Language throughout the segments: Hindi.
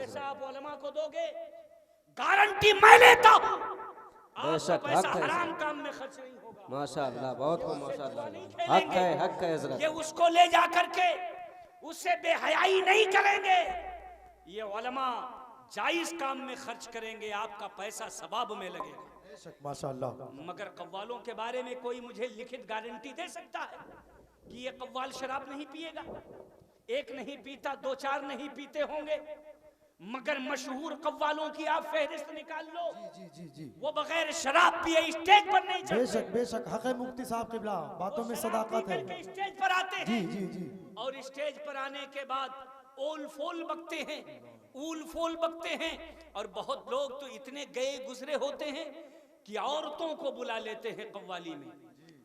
पैसा आप उलमा को दोगे, गारंटी मैं लेता हूं बेशक पैसा हक है, हराम काम में खर्च नहीं होगा। माशाअल्लाह, बहुत खूब माशाअल्लाह, खेलेंगे। हक है हजरत। ये उसको ले जा करके उससे बेहयाई नहीं करेंगे, ये उलमा जायज काम में खर्च करेंगे, आपका पैसा सवाब में लगेगा माशाअल्लाह। मगर कव्वालों के बारे में कोई मुझे लिखित गारंटी दे सकता है कि ये कव्वाल शराब नहीं पिएगा? एक नहीं पीता, दो चार नहीं पीते होंगे, मगर मशहूर कव्वालों की आप फहरिस्त निकाल लो, जी जी जी, वो बगैर शराब पिए स्टेज पर नहीं चढ़ते। बेशक बेशक हक है मुफ्ती साहब किबला, बातों में सदाकत है। स्टेज पर आते जी हैं जी जी, और स्टेज पर आने के बाद ओल फोल बकते हैं, ऊल फोल बकते हैं, और बहुत लोग तो इतने गए गुजरे होते हैं कि औरतों को बुला लेते हैं कव्वाली में।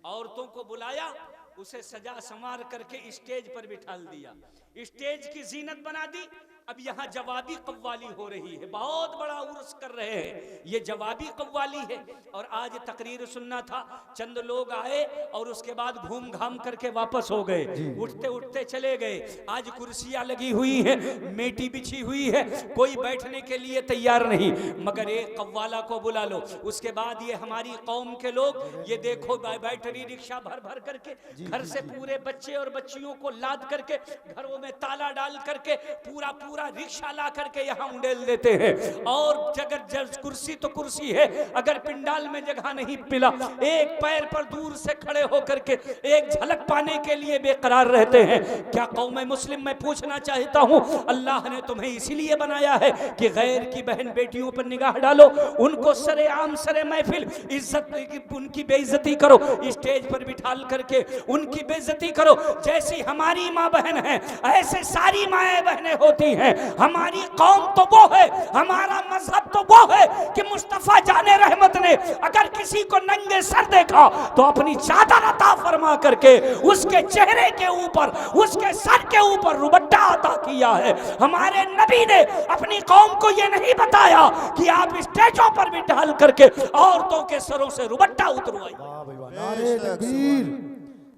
औरतों को बुलाया, उसे सजा संवार करके स्टेज पर बिठाल दिया, स्टेज की जीनत बना दी। अब यहाँ जवाबी कव्वाली हो रही है, बहुत बड़ा उर्स कर रहे हैं, ये जवाबी कव्वाली है। और आज तकरीर सुनना था, चंद लोग आए और उसके बाद घूम घाम करके वापस हो गए, उठते उठते चले गए। आज कुर्सियां लगी हुई हैं, मेटी बिछी हुई है, कोई बैठने के लिए तैयार नहीं, मगर एक कव्वाला को बुला लो। उसके बाद ये हमारी कौम के लोग, ये देखो बैटरी रिक्शा भर भर करके घर से पूरे बच्चे और बच्चियों को लाद करके घरों में ताला डाल करके पूरा पूरा रिक्शा ला करके यहाँ उंडेल देते हैं। और जगह कुर्सी तो कुर्सी है, अगर पिंडाल में जगह नहीं मिला, एक पैर पर दूर से खड़े होकर के एक झलक पाने के लिए बेकरार रहते हैं। क्या कौम मुस्लिम, मैं पूछना चाहता हूँ, अल्लाह ने तुम्हें इसीलिए बनाया है कि गैर की बहन बेटियों पर निगाह डालो, उनको सरेआम सरे महफिल इज्जत उनकी बेइज्जती करो, स्टेज पर बिठाल करके उनकी बेइज्जती करो। जैसी हमारी माँ बहन है ऐसे सारी माएँ बहनें होती हैं। हमारी कौम तो वो है, हमारा मजहब तो वो है कि मुस्तफा जाने रहमत ने अगर किसी को नंगे सर देखा तो अपनी चादर अता फरमा करके उसके चेहरे के ऊपर, उसके सर के ऊपर रुबट्टा अता किया है। हमारे नबी ने अपनी कौम को ये नहीं बताया कि आप स्टेजों पर भी ढाल करके औरतों के सरों से रुबट्टा उतरवाइए। वाह भाई वाह, नारे तकबीर,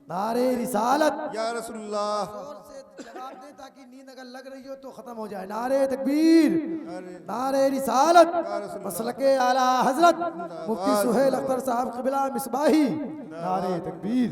नारे रिसालत या रसूलुल्लाह। जोर से जवाब दे ताकि नींद अगर लग रही हो तो खत्म हो जाए। नारे तकबीर, नारे रिसालत, मसलके आला हजरत मुफ्ती सुहेल अख्तर साहब क़िबला मिसबाही। नारे तकबीर,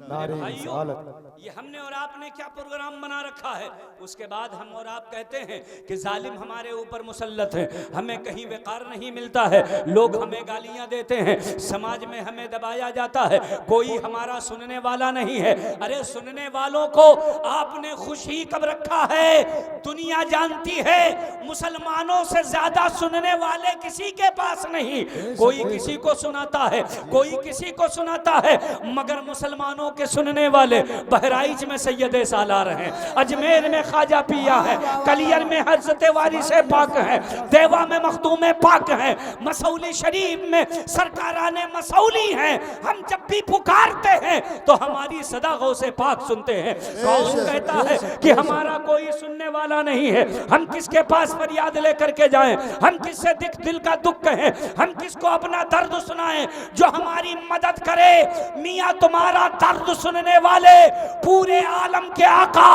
नारे रिसालत। ये हमने और आपने क्या प्रोग्राम बना रखा है? उसके बाद हम और आप कहते हैं कि जालिम हमारे ऊपर मुसल्लत है, हमें कहीं वक़ार नहीं मिलता है, लोग हमें गालियां देते हैं, समाज में हमें दबाया जाता है, कोई हमारा सुनने वाला नहीं है। अरे सुनने वालों को आपने खुश ही कब रखा है? दुनिया जानती है मुसलमानों से ज्यादा सुनने वाले किसी के पास नहीं। कोई किसी को सुनाता है, कोई किसी को सुनाता है, मगर मुसलमानों के सुनने वाले बहराइच में सैयदे सालार हैं, अजमेर में ख्वाजा पिया है, कलियर में हजरत वारिस पाक है, देवा में मखदूम पाक है, मसौली शरीफ में सरकाराने मसौली हैं। हम जब भी पुकारते हैं तो हमारी सदा गौसे पाक सुनते हैं। कौन कहता है कि हमारा कोई सुनने वाला नहीं है? हम किसके पास फरियाद लेकर के जाएं? हम किससे दिल का दुख कहें? हम किसको अपना दर्द सुनाएं जो हमारी मदद करे? मियाँ तुम्हारा दर्द सुनने वाले पूरे आलम के आका,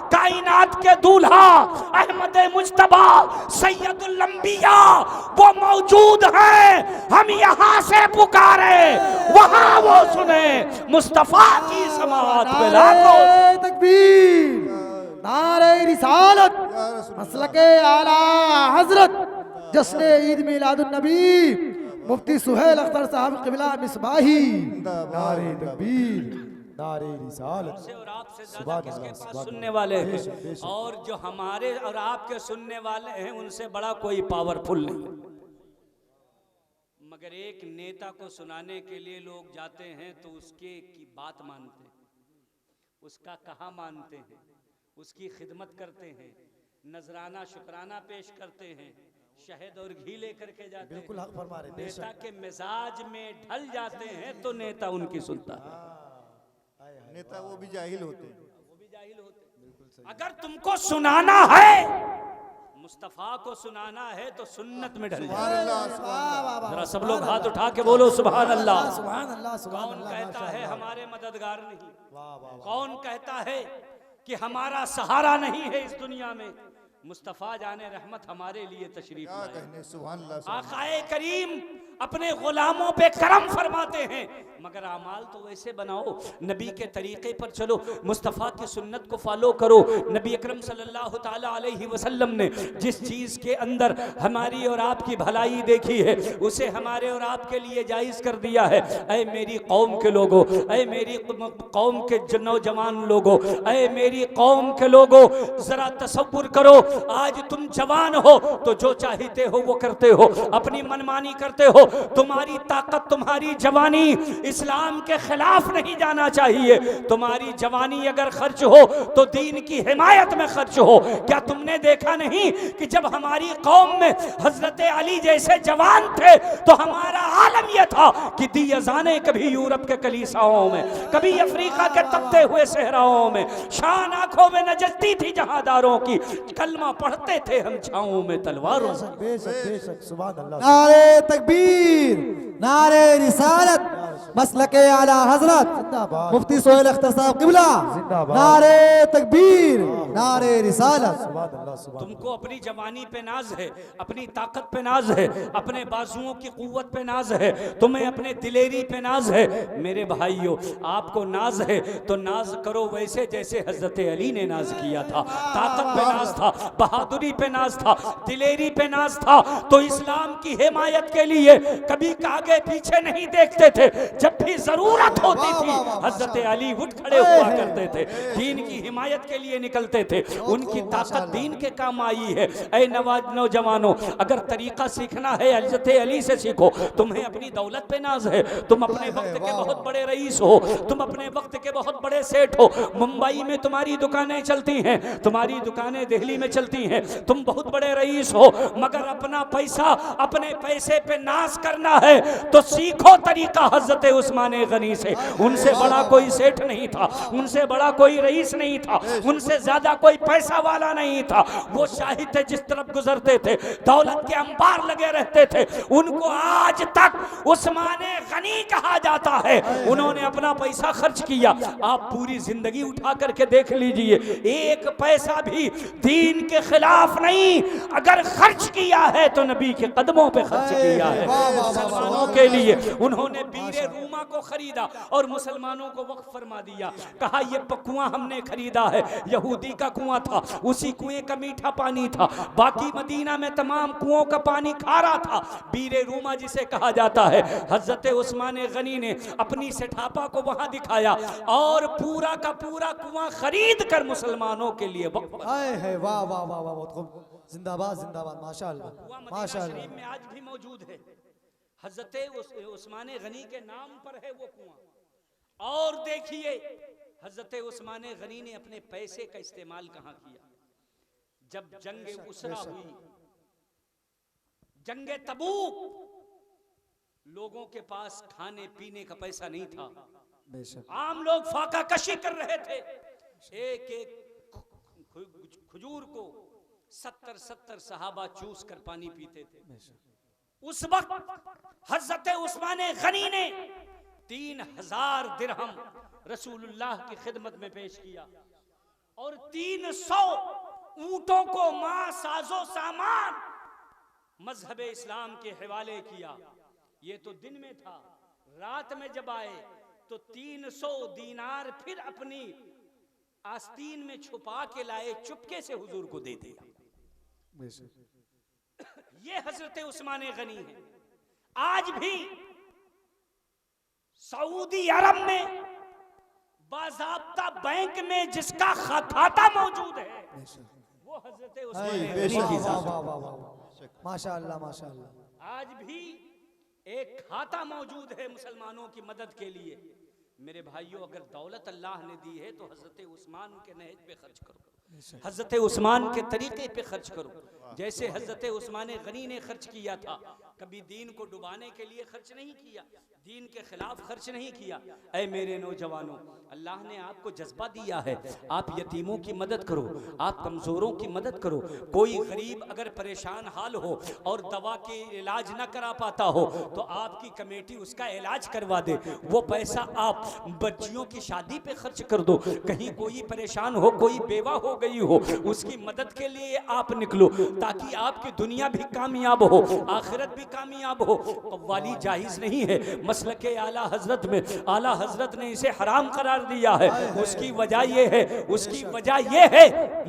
कायनात के दूल्हा, अहमद मुज्तबा, सैयदुल अंबिया वो मौजूद हैं। हम यहाँ से पुकारे, वहाँ वो सुने। मुस्तफा की समाअत में लाखों तकबीर, नारे रिसालत, मसलके आला हजरत जश्न ईद मिलादुन नबी मुफ्ती सुहेल अख्तर साहब क़िबला मिसबाही। नारे तकबीर, नारे रिसालत। और आपसे ज्यादा किसके पास सुनने वाले हैं? और जो हमारे और आपके सुनने वाले हैं उनसे बड़ा कोई पावरफुल नहीं। मगर एक नेता को सुनाने के लिए लोग जाते हैं तो उसके की बात मानते हैं, उसका कहा मानते हैं, उसकी खिदमत करते हैं, नजराना शुक्राना पेश करते हैं, शहद और घी लेकर के जाते हैं। बिल्कुल हक फरमा रहे, नेता के मिजाज में ढल जाते हैं तो नेता उनकी सुनता है। नेता वो भी जाहिल होते हैं, वो भी जाहिल होते। अगर तुमको सुनाना है, मुस्तफा को सुनाना है तो सुन्नत में ढल जाओ। जरा सब लोग हाथ उठा के बोलो सुभान अल्लाह। सुभान अल्लाह, सुभान कौन अल्लाह, कहता है हमारे मददगार नहीं? वाह वाह वाह। कौन कहता है कि हमारा सहारा नहीं है इस दुनिया में? मुस्तफ़ा जाने रहमत हमारे लिए तशरीफ क्या लाए। कहने, सुभान अल्लाह, सुभान आकाए करीम अपने गुलामों पे करम फरमाते हैं, मगर आमाल तो वैसे बनाओ, नबी के तरीके पर चलो, मुस्तफ़ा की सुन्नत को फॉलो करो। नबी अकरम सल्लल्लाहु ताला अलैहि वसल्लम ने जिस चीज़ के अंदर हमारी और आपकी भलाई देखी है, उसे हमारे और आपके लिए जायज़ कर दिया है। ऐ मेरी कौम के लोगों, ऐ मेरी कौम के नौजवान लोगों, ऐ मेरी कौम के लोगों, ज़रा तसव्वुर करो, आज तुम जवान हो तो जो चाहते हो वो करते हो, अपनी मनमानी करते हो। तुम्हारी ताकत, तुम्हारी जवानी इस्लाम के खिलाफ नहीं जाना चाहिए। तुम्हारी जवानी अगर खर्च हो तो दीन की हिमायत में खर्च हो। क्या तुमने देखा नहीं कि जब हमारी कौम में हजरत अली जैसे जवान थे तो हमारा आलम यह था कि दी अज़ानें कभी यूरोप के कलीसाओं में, कभी अफ्रीका के तपते हुए सहराओं में, शान आंखों में नजरती थी जहादारों की, कलमा पढ़ते थे हम छाओं में तलवारों से। बेशक बेशक, सुभान अल्लाह। नारे तकबीर, नारे रिसालत, मसलके आला हजरत जिंदाबाद। मुफ्ती सोहेल अख्तर साहब किबला, जिंदाबाद। नारे तकबीर, नारे रिसालत। सुभान अल्लाह, सुभान तुमको अपनी जवानी पे नाज है, अपनी ताकत पे नाज है, अपने बाजुओं की कुव्वत पे नाज है, तुम्हें अपने दिलेरी पे नाज है। मेरे भाइयों, आपको नाज है तो नाज करो वैसे जैसे हजरत अली ने नाज किया था। ताकत पे नाज था, बहादुरी पे नाज था, दिलेरी पे नाज था, तो इस्लाम की हिमायत के लिए कभी आगे पीछे नहीं देखते थे। जब भी जरूरत होती थी हजरत अली उठ खड़े हुआ करते थे, दीन की हिमायत के लिए निकलते थे। उनकी ताकत दीन के काम आई है। ऐ नौजवानों, अगर तरीका सीखना है हजरत अली से सीखो। तुम्हें अपनी दौलत पे नाज है, तुम अपने वक्त के बहुत बड़े रईस हो, तुम अपने वक्त के बहुत बड़े सेठ हो। मुंबई में तुम्हारी दुकानें चलती हैं, तुम्हारी दुकानें दिल्ली में चलती हैं, तुम बहुत बड़े रईस हो, मगर अपना पैसा, अपने पैसे पे नाज करना है तो सीखो तरीका हजरत उस्मान गनी से। उनसे बड़ा कोई सेठ नहीं था, उनसे बड़ा कोई रईस नहीं था, उनसे ज्यादा कोई पैसा वाला नहीं था। वो शाही थे, जिस तरफ गुजरते थे दौलत के अंबार लगे रहते थे। उनको आज तक उस्मान गनी कहा जाता है। उन्होंने अपना पैसा खर्च किया। आप पूरी जिंदगी उठा करके देख लीजिए, एक पैसा भी दीन के खिलाफ नहीं, अगर खर्च किया है तो नबी के कदमों पे खर्च किया है। मुसलमानों के लिए उन्होंने बीरे रूमा को खरीदा और मुसलमानों को वक्फ फरमा दिया। कहा ये कुआं हमने खरीदा है, यहूदी का कुआं था, उसी कुएं का मीठा पानी था, बाकी मदीना में तमाम कुओं का पानी खारा था। बीरे रूमा जिसे कहा जाता है, हजरत उस्मान गनी ने अपनी सेठापा को वहां दिखाया और पूरा का पूरा कुआं खरीद कर मुसलमानों के लिए वक्फ। आए है, वाह वाह वाह वाह, बहुत खूब, जिंदाबाद जिंदाबाद, माशाअल्लाह कुआं मदीना माशाअल्लाह। शरीफ में आज भी मौजूद है। हजरत उस्मान गनी के नाम पर है वो कुआं। और देखिए हजरत उस्मान गनी ने अपने पैसे का इस्तेमाल कहां किया। जब जंग उसरा हुई, जंग तबूक, लोगों के पास खाने पीने का पैसा नहीं था, आम लोग फाका कशी कर रहे थे। एक एक खजूर को 70-70 सहाबा चूस कर पानी पीते थे। उस वक्त हजरत उस्मान गनी ने 3000 दिरहम रसूलुल्लाह की खिदमत में पेश किया और 300 ऊंटों को मां साजो सामान मजहब इस्लाम के हवाले किया। ये तो दिन में था, रात में जब आए तो 300 दीनार फिर अपनी आस्तीन में छुपा के लाए, चुपके से हुजूर को दे दिया। ये हजरत उस्मान गनी है। आज भी सऊदी अरब में बाज़ाब्ता बैंक में जिसका खाता मौजूद है वो हजरत उस्मान गनी की ज़ात। माशाअल्लाह माशाअल्लाह। आज भी एक खाता मौजूद है मुसलमानों की मदद के लिए। मेरे भाइयों, अगर दौलत अल्लाह ने दी है तो हजरत उस्मान के नहज पे खर्च करो, हजरत उस्मान के तरीके पे खर्च करो। जैसे हजरत उस्मान गनी ने खर्च किया था, कभी दीन को डुबाने के लिए खर्च नहीं किया, दीन के खिलाफ खर्च नहीं किया। ऐ मेरे नौजवानों, अल्लाह ने आपको जज्बा दिया है, आप यतीमों की मदद करो, आप कमज़ोरों की मदद करो। कोई गरीब अगर परेशान हाल हो और दवा के इलाज ना करा पाता हो तो आपकी कमेटी उसका इलाज करवा दे, वो पैसा आप बच्चियों की शादी पे खर्च कर दो। कहीं कोई परेशान हो, कोई बेवा हो गई हो, उसकी मदद के लिए आप निकलो, ताकि आपकी दुनिया भी कामयाब हो, आखिरत भी कामयाब हो। कव्वाली जायज़ नहीं है, मसलके आला हजरत में आला हजरत ने इसे हराम करार दिया है। उसकी वजह यह है, उसकी वजह यह है,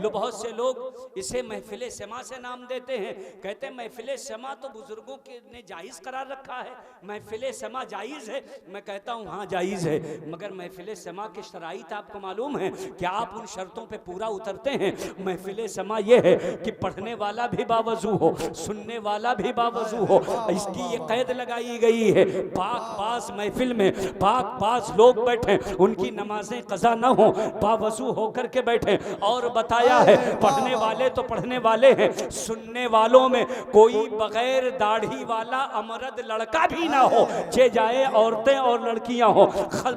बहुत से लोग इसे महफिले समा से नाम देते हैं, कहते हैं महफिले समा तो बुजुर्गों के ने जायज़ करार रखा है, महफिले समा जायज़ है। मैं कहता हूँ हाँ जायज़ है, मगर महफिले समा के शराइत आपको मालूम है क्या? आप उन शर्तों पे पूरा उतरते हैं। महफिले समा यह है कि पढ़ने वाला भी बावजू हो, सुनने वाला भी बावजू हो। इसकी ये कैद लगाई गई है, पाक पास महफिल में पाक पास लोग बैठे, उनकी नमाजें कज़ा न हो, बावजू होकर के बैठे। और बताया है पढ़ने वाले तो पढ़ने वाले हैं, सुनने वालों में कोई बगैर दाढ़ी वाला अमरद लड़का भी ना हो, चे जाए औरतें और लड़कियां हो,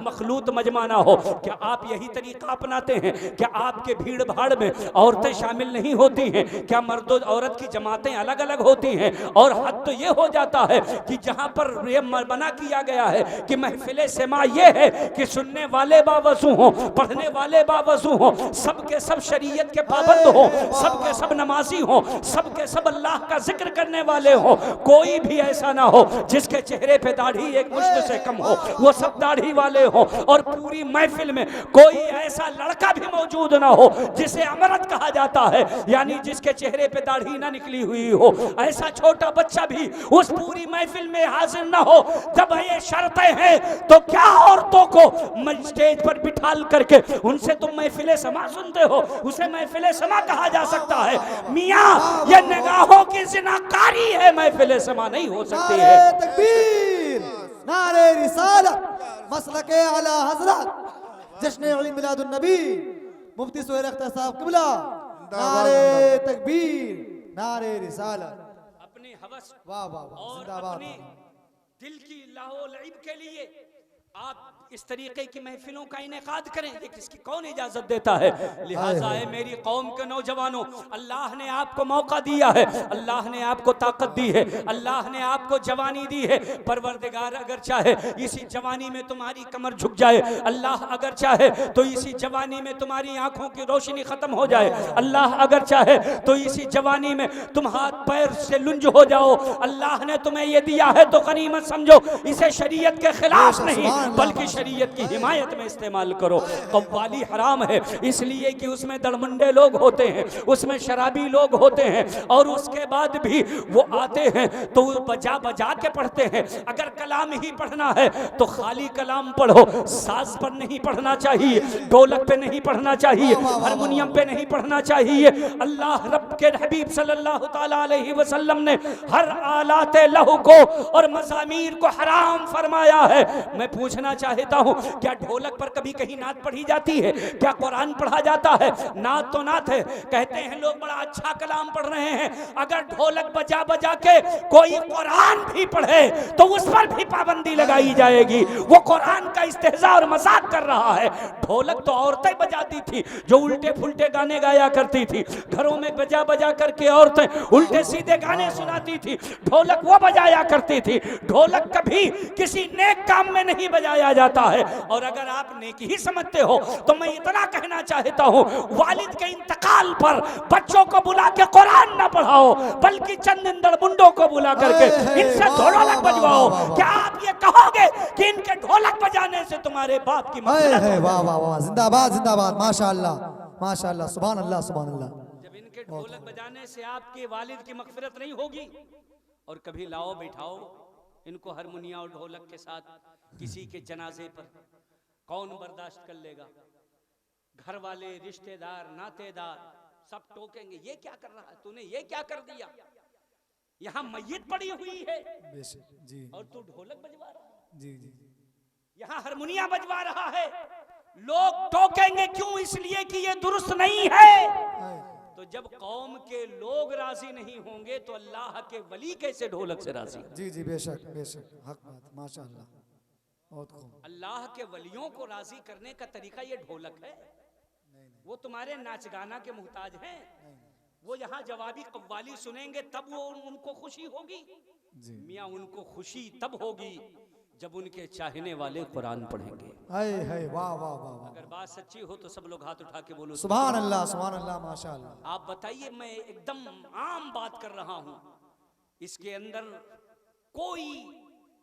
मखलूत मजमा ना हो। क्या आप यही तरीका अपनाते हैं? क्या आपके भीड़ भाड़ में औरतें शामिल नहीं होती हैं? क्या मर्द और औरत की जमातें अलग अलग होती हैं? और हद तो ये हो जाता है कि जहां पर ये मना किया गया है कि महफिले समा ये है कि सुनने वाले बावजू हो, पढ़ने वाले बावजू हो, सबके सब शरीयत के पाबंद हो, सबके सब नमाजी हो, सबके सब अल्लाह का जिक्र करने वाले हो। कोई भी ऐसा ना हो जिसके चेहरे पे दाढ़ी एक मुश्त से कम हो, वो सब दाढ़ी वाले हो। और पूरी महफिल में कोई ऐसा लड़का भी मौजूद ना हो जिसे अमरत कहा जाता है, यानी जिसके चेहरे पे दाढ़ी ना निकली हुई हो। ऐसा छोटा बच्चा भी उस पूरी महफिल में हाजिर ना हो। जब ये शर्तें हैं तो क्या औरतों को स्टेज पर बिठाल करके उनसे तुम महफिले समा सुनते हो? उसे महफिले समा कहा जा सकता है? मियां, ये निगाहों की ज़िनाकारी है, महफिले समा नहीं हो सकती है। नारे तकबीर, नारे रिसालत, मसलके आला हजरत, जश्न ईद मिलादुन नबी, मुफ्ती सुहेल अख्तर साहब क़िबला। नारे तकबीर, नारे रिसालत। अपनी हवस वाह वाह वाह, और जिंदाबाद। अपनी दिल की लाहो लईब के लिए आप इस तरीके की महफिलों का इनेकाद करें, ये किसकी कौन इजाजत देता है? लिहाजा है मेरी कौम के नौजवानों, अल्लाह ने आपको मौका दिया है, अल्लाह ने आपको ताकत दी है, अल्लाह ने आपको जवानी दी है। परवरदिगार अगर चाहे इसी जवानी में तुम्हारी कमर झुक जाए, अल्लाह अगर चाहे तो इसी जवानी में तुम्हारी आंखों की रोशनी खत्म हो जाए, अल्लाह अगर चाहे तो इसी जवानी में तुम हाथ पैर से लुंज हो जाओ। अल्लाह ने तुम्हें ये दिया है तो गनीमत समझो, इसे शरीयत के खिलाफ नहीं बल्कि शरीयत की हिमायत में इस्तेमाल करो। कव्वाली हराम है इसलिए कि उसमें दड़मुंडे लोग होते हैं, उसमें शराबी लोग होते हैं, और उसके बाद भी वो आते हैं तो बजा बजा के पढ़ते हैं। अगर कलाम ही पढ़ना है तो खाली कलाम पढ़ो, साज पर नहीं पढ़ना चाहिए, ढोलक पे नहीं पढ़ना चाहिए, हारमोनियम पे नहीं पढ़ना चाहिए। अल्लाह रब के हबीब सल्लल्लाहु ताला अलैहि वसल्लम ने हर आलाते लहू को और मज़ामीर को हराम फरमाया है। मैं पूछना चाहता हूँ, क्या ढोलक पर कभी कहीं नात पढ़ी जाती है? क्या कुरान पढ़ा जाता है? नात तो नात है, कहते हैं लोग बड़ा अच्छा कलाम पढ़ रहे हैं। अगर ढोलक बजा बजा के कोई कुरान भी पढ़े तो उस पर भी पाबंदी लगाई जाएगी, वो कुरान का इस्तेहज़ा और मजाक कर रहा है। ढोलक तो औरतें बजाती थी जो उल्टे फुल्टे गाने गाया करती थी, घरों में बजा बजा करके औरतें उल्टे सीधे गाने सुनाती थी, ढोलक वो बजाया करती थी। ढोलक कभी किसी नेक काम में नहीं बजाया जाता है। और अगर आप नेकी ही समझते हो तो मैं इतना कहना चाहता हूँ, वालिद के इंतकाल पर बच्चों को बुला के कुरान ना पढ़ाओ, बल्कि चंद दड़मुंडों को बुला करके इनसे ढोलक बजवाओ। क्या आप ये कहोगे कि इनके ढोलक बजाने से तुम्हारे बाप की मग़फ़िरत है? वाह वाह वाह, जिंदाबाद जिंदाबाद, माशाअल्लाह माशाअल्लाह, सुभान अल्लाह सुभान अल्लाह। जब इनके ढोलक बजाने से आपके वालिद की मग़फ़िरत नहीं होगी, और कभी लाओ बिठाओ इनको हारमोनिया और ढोलक के साथ किसी के जनाजे पर, कौन बर्दाश्त कर लेगा? घर वाले, रिश्तेदार, नातेदार सब टोकेंगे, ये क्या कर रहा है, तूने ये क्या कर दिया, यहाँ मय्यत पड़ी हुई है जी और तू ढोलक बजवा रहा है, जी जी, यहाँ हारमोनिया बजवा रहा है। लोग टोकेंगे क्यों? इसलिए कि ये दुरुस्त नहीं है। तो जब कौम के लोग राजी नहीं होंगे तो अल्लाह के वली कैसे ढोलक से राजी? जी जी बेशक बेशक, हक बात, माशाअल्लाह, बहुत खूब। अल्लाह के वलियों को राजी करने का तरीका ये ढोलक है। वो तुम्हारे नाच गाना के मुहताज हैं। वो यहाँ जवाबी कव्वाली सुनेंगे तब वो उनको खुशी होगी। मियाँ उनको खुशी तब होगी जब उनके चाहने वाले कुरान पढ़ेंगे। हाय हाय, वाह वाह वाह वाह, अगर बात सच्ची हो तो सब लोग हाथ उठा के बोलो सुभान अल्लाह माशाअल्लाह। आप बताइए, मैं एकदम आम बात कर रहा हूं, इसके अंदर कोई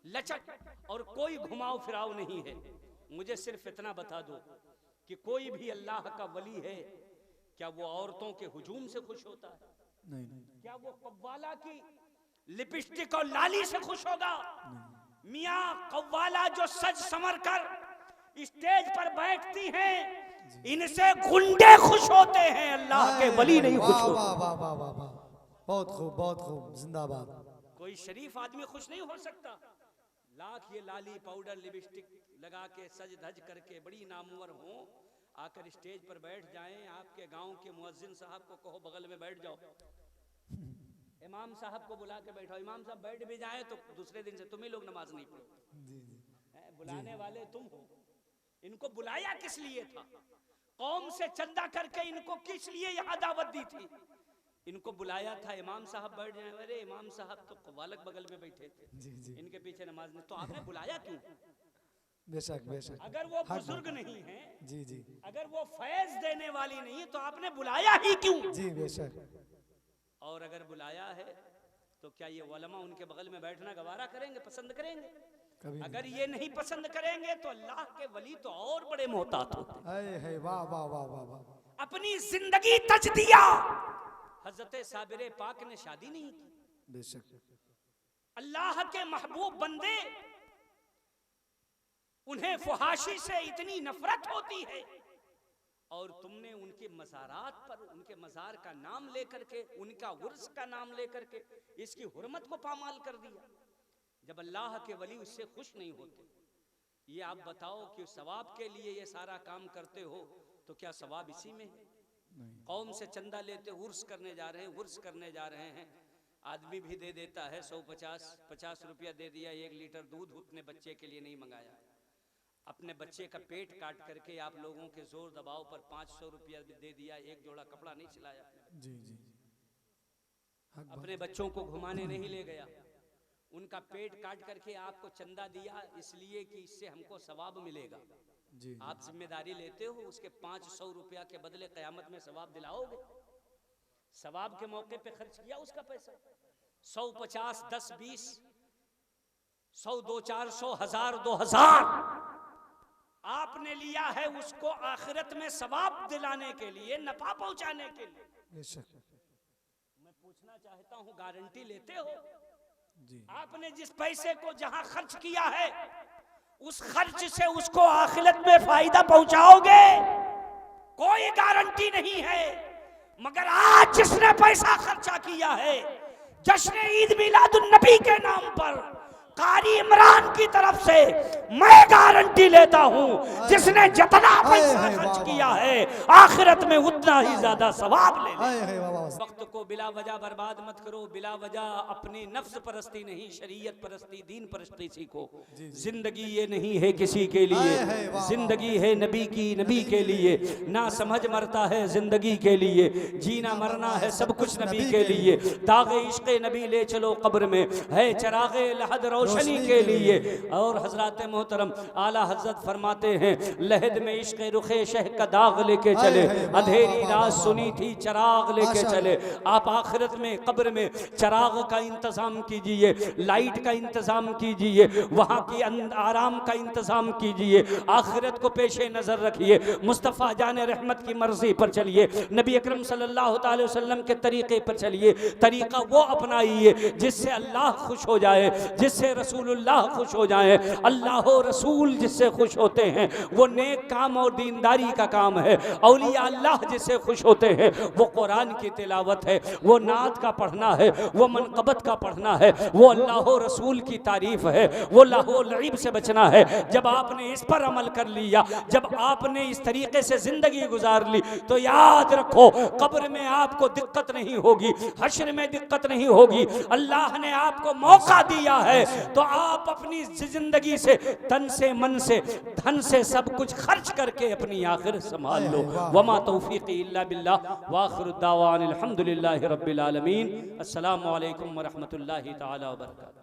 लचक और कोई घुमाव फिराव नहीं है। मुझे सिर्फ इतना बता दो कि कोई भी अल्लाह का वली है, क्या वो औरतों के हुजूम से खुश होता है? नहीं, क्या वो कव्वाला की लिपस्टिक और लाली से खुश होगा? मियाँ कव्वाला जो सज संवर कर स्टेज पर बैठती हैं, इनसे गुंडे खुश होते हैं, अल्लाह के वली नहीं खुश होते। वाह वाह वाह वाह वाह, बहुत खूब बहुत खूब, जिंदाबाद। कोई शरीफ आदमी खुश नहीं हो सकता। लाख ये लाली पाउडर लिपस्टिक लगा के सज धज करके बड़ी नामवर हो, आकर स्टेज पर बैठ जाएं, आपके गांव के मुअज्जिन साहब को कहो बगल में बैठ जाओ, इमाम साहब को बुला के बैठाओ, इमाम साहब बैठ भी जाएं तो दूसरे दिन से तुम ही लोग नमाज नहीं पढ़ो। बुलाने वाले तुम हो। इनको बुलाया किस लिए था? कौम से चंदा करके इनको किस लिए यहाँ दावत दी थी? इनको बुलाया था इमाम साहब बैठ जाए। अरे इमाम साहब तो कव्वालक बगल में बैठे थे, इनके पीछे नमाज नहीं, तो आपने बुलाया क्यों? बेशक बेशक, अगर वो बुजुर्ग नहीं है, जी जी, अगर वो फैज देने वाली नहीं है तो आपने बुलाया ही क्यों? जी बेशक। और अगर बुलाया है तो क्या ये उलमा उनके बगल में बैठना गवारा करेंगे, पसंद करेंगे? अगर ये नहीं पसंद करेंगे तो अल्लाह के वली तो और बड़े मोहतात होते। हाय हाय, वाह वाह वाह वाह वाह, अपनी जिंदगी तज दिया। हजरत साबिर पाक ने शादी नहीं की। बेशक, अल्लाह के महबूब बंदे, उन्हें फुहाशी से इतनी नफरत होती है और तुमने उनके मज़ारात पर उनके मज़ार का नाम लेकर के, उनका उर्स का नाम लेकर के इसकी हुर्मत को पामाल कर दिया। जब अल्लाह के वली उससे खुश नहीं होते, ये आप बताओ कि सवाब के लिए ये सारा काम करते हो तो क्या सवाब इसी में है? कौम से चंदा लेते उर्स करने जा रहे हैं, उर्स करने जा रहे हैं, आदमी भी दे देता है 150 रुपया दे दिया, 1 लीटर दूध अपने बच्चे के लिए नहीं मंगाया, अपने बच्चे का पेट काट करके आप लोगों के जोर दबाव पर 500 रुपया दे दिया, 1 जोड़ा कपड़ा नहीं सिलाया, जी जी, अपने बच्चों को घुमाने नहीं ले गया, उनका पेट काट करके आपको चंदा दिया इसलिए कि इससे हमको सवाब मिलेगा। जी, आप जिम्मेदारी लेते हो, उसके 500 रुपया के बदले क़यामत में सवाब दिलाओगे? सवाब के मौके पे खर्च किया उसका पैसा, 100, 50, 10, 20, 100, 2, 400, 1000, 2000 आपने लिया है, उसको आखिरत में सवाब दिलाने के लिए, नफा पहुंचाने के लिए। बेशक, मैं पूछना चाहता हूं, गारंटी लेते हो? जी, आपने जिस पैसे को जहां खर्च किया है उस खर्च से उसको आखिरत में फायदा पहुंचाओगे? कोई गारंटी नहीं है। मगर आज जिसने पैसा खर्चा किया है जश्न ईद मिलादुन नबी के नाम पर, कारी इमरान की तरफ से मैं गारंटी लेता हूं, जिसने जितना पैसा खर्च किया है आखिरत में उतना ही ज्यादा सवाब ले ले। वक्त को बिला वजह बर्बाद मत करो, बिला वजह अपनी नफ्स परस्ती नहीं, शरीयत परस्ती, दीन परस्ती सीखो। जिंदगी ये नहीं है किसी के लिए, जिंदगी है नबी की, नबी के लिए। ना समझ मरता है जिंदगी के लिए, जीना मरना है सब कुछ नबी के लिए। दागे इश्क़ नबी ले चलो कब्र में, है चरागे लहद रोशनी के लिए। और हजरत मोहतरम आला हजरत फरमाते हैं, लहद में इश्क़ रुखे शह का दाग लेके चले, अंधेरी रात सुनी थी चराग लेके चले। आप आखिरत में कब्र में चराग का इंतजाम कीजिए, लाइट का इंतजाम कीजिए, वहाँ की आराम का इंतजाम कीजिए, आखिरत को पेशे नजर रखिए, मुस्तफ़ा जान रहमत की मर्जी पर चलिए, नबी अकरम सल्लल्लाहु अलैहि वसल्लम के तरीके पर चलिए। तरीका वो अपनाइए जिससे अल्लाह खुश हो जाए, जिससे रसूलुल्लाह खुश हो जाए। अल्लाह रसूल जिससे खुश होते हैं वो नेक काम और दीनदारी का काम है। औलिया अल्लाह जिससे खुश होते हैं वो कुरान की तिलावत है, वो नात का पढ़ना है, वो मनकबत का पढ़ना है, वो अल्लाह रसूल की तारीफ है, वो लहो लईब से बचना है। जब आपने इस पर अमल कर लिया, जब आपने इस तरीके से जिंदगी गुजार ली, तो याद रखो कब्र में आपको दिक्कत नहीं होगी, हश्र में दिक्कत नहीं होगी। अल्लाह ने आपको मौका दिया है तो आप अपनी जिंदगी से, तन से, मन से, धन से सब कुछ खर्च करके अपनी आखिरत संभाल लो। वमा तौफीकी इल्ला बिल्लाह व आखिरु दावाना अल्हम्दुलिल्लाहि रब्बिल आलमीन। अस्सलामु अलैकुम व रहमतुल्लाहि तआला व बरकातहू।